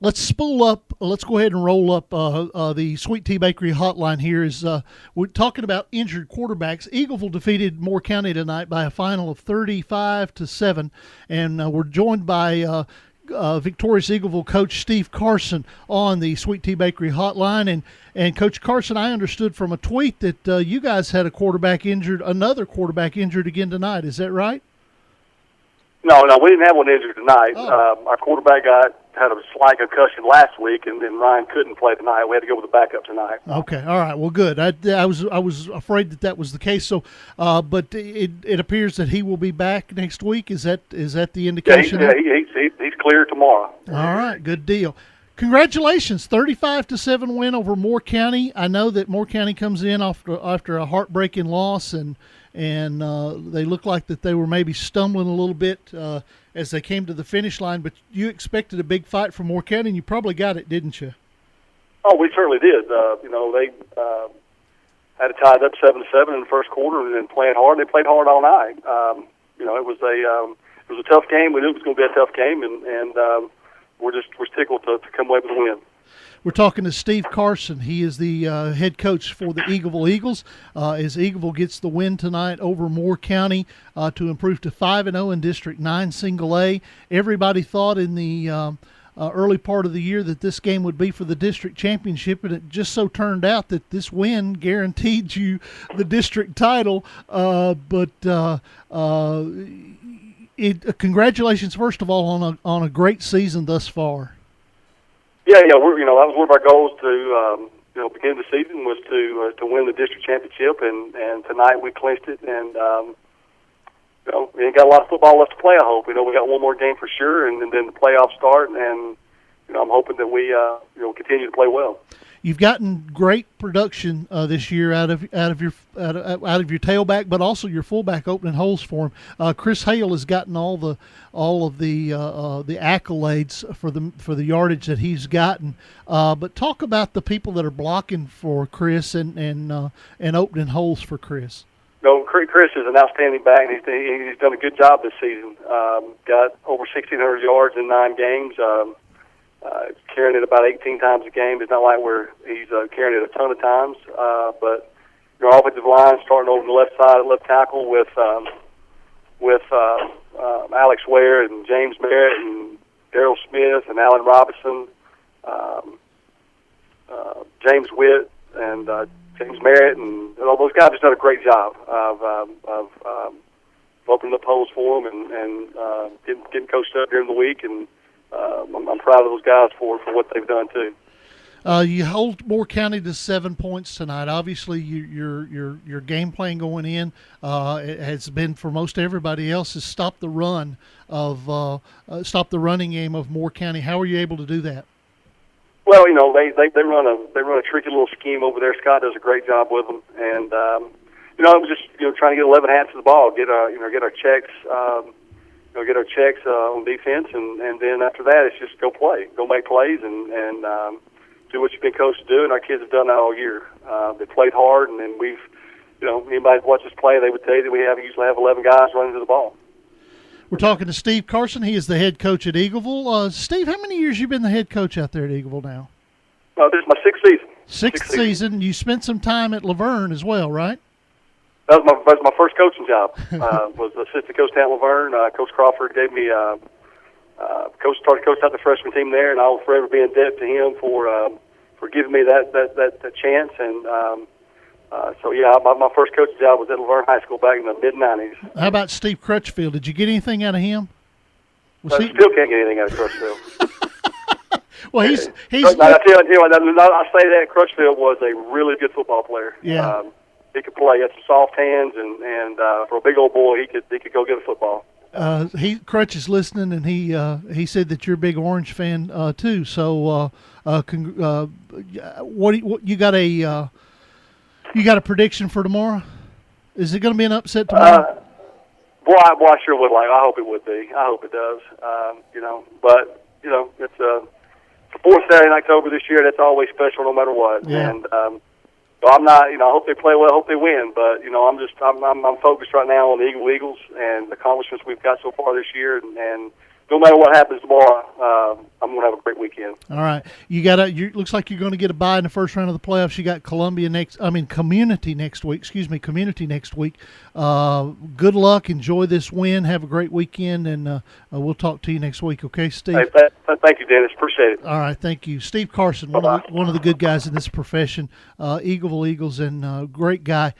Let's spool up. Let's go ahead and roll up the Sweet Tea Bakery hotline here. We're talking about injured quarterbacks. Eagleville defeated Moore County tonight by a final of 35-7, and we're joined by victorious Eagleville coach Steve Carson on the Sweet Tea Bakery hotline. And Coach Carson, I understood from a tweet that you guys had another quarterback injured again tonight. Is that right? No, we didn't have one injured tonight. Oh. Our quarterback had a slight concussion last week, and then Ryan couldn't play tonight. We had to go with the backup tonight. Okay, all right. Well, good. I was afraid that was the case. So, but it appears that he will be back next week. Is that the indication? Yeah, he's clear tomorrow. All right, good deal. Congratulations, 35-7 win over Moore County. I know that Moore County comes in after a heartbreaking loss, and they look like that they were maybe stumbling a little bit as they came to the finish line. But you expected a big fight from Moore County, and you probably got it, didn't you? Oh, we certainly did. They had it tied up 7-7 in the first quarter, and then playing hard. They played hard all night. It was a tough game. We knew it was going to be a tough game, and we're tickled to come away with a win. We're talking to Steve Carson. He is the head coach for the Eagleville Eagles. As Eagleville gets the win tonight over Moore County to improve to 5-0 in District 9 Single A. Everybody thought in the early part of the year that this game would be for the district championship, and it just so turned out that this win guaranteed you the district title. Congratulations, first of all, on a great season thus far. Yeah, that was one of our goals to begin the season was to win the district championship, and tonight we clinched it, and we ain't got a lot of football left to play. I hope we got one more game for sure, and then the playoffs start, and I'm hoping that we continue to play well. You've gotten great production this year out of your tailback, but also your fullback opening holes for him. Chris Hale has gotten all of the accolades for the yardage that he's gotten. But talk about the people that are blocking for Chris and opening holes for Chris. Chris is an outstanding back. He's done a good job this season. Got over 1,600 yards in 9 games. Carrying it about 18 times a game. It's not like he's carrying it a ton of times. But our offensive line starting over the left side, left tackle with Alex Ware and James Merritt and Daryl Smith and Alan Robinson, James Witt and James Merritt, and all those guys have done a great job of opening up holes for them and getting coached up during the week, and I'm proud of those guys for what they've done too. You hold Moore County to 7 points tonight. Obviously, your game plan going in it has been, for most everybody else, is stop the running game of Moore County. How are you able to do that? Well, they run a tricky little scheme over there. Scott does a great job with them, and it was just trying to get 11 hands to the ball, get our checks. Get our checks on defense, and then after that, it's just go make plays, and do what you've been coached to do. And our kids have done that all year. They played hard, and then we've, anybody who watches us play, they would tell you that we usually have 11 guys running to the ball. We're talking to Steve Carson. He is the head coach at Eagleville. Steve, how many years you been the head coach out there at Eagleville now? This is my 6th season. Sixth season. You spent some time at Laverne as well, right? That was my first coaching job. Was assistant coach at Laverne. Coach Crawford gave me started coaching out the freshman team there, and I will forever be in debt to him for giving me that chance. And my first coaching job was at Laverne High School back in the mid-'90s. How about Steve Crutchfield? Did you get anything out of him? Still can't get anything out of Crutchfield. Well, he's. I tell you, I say that Crutchfield was a really good football player. Yeah. He could play. He had some soft hands, and for a big old boy, he could go get a football. Crutch is listening, and he said that you're a big Orange fan too. So, what you got a prediction for tomorrow? Is it going to be an upset tomorrow? I sure would like. I hope it would be. I hope it does. But it's the 4th Saturday in October this year. That's always special, no matter what. Yeah. And so I'm not. I hope they play well. Hope they win. But I'm focused right now on the Eagles and the accomplishments we've got so far this year, and no matter what happens tomorrow, I'm going to have a great weekend. All right, looks like you're going to get a bye in the first round of the playoffs. You got Community next week. Excuse me, Community next week. Good luck. Enjoy this win. Have a great weekend, and we'll talk to you next week. Okay, Steve. Hey, thank you, Dennis. Appreciate it. All right, thank you, Steve Carson, one of the good guys in this profession. Eagleville Eagles, and great guy.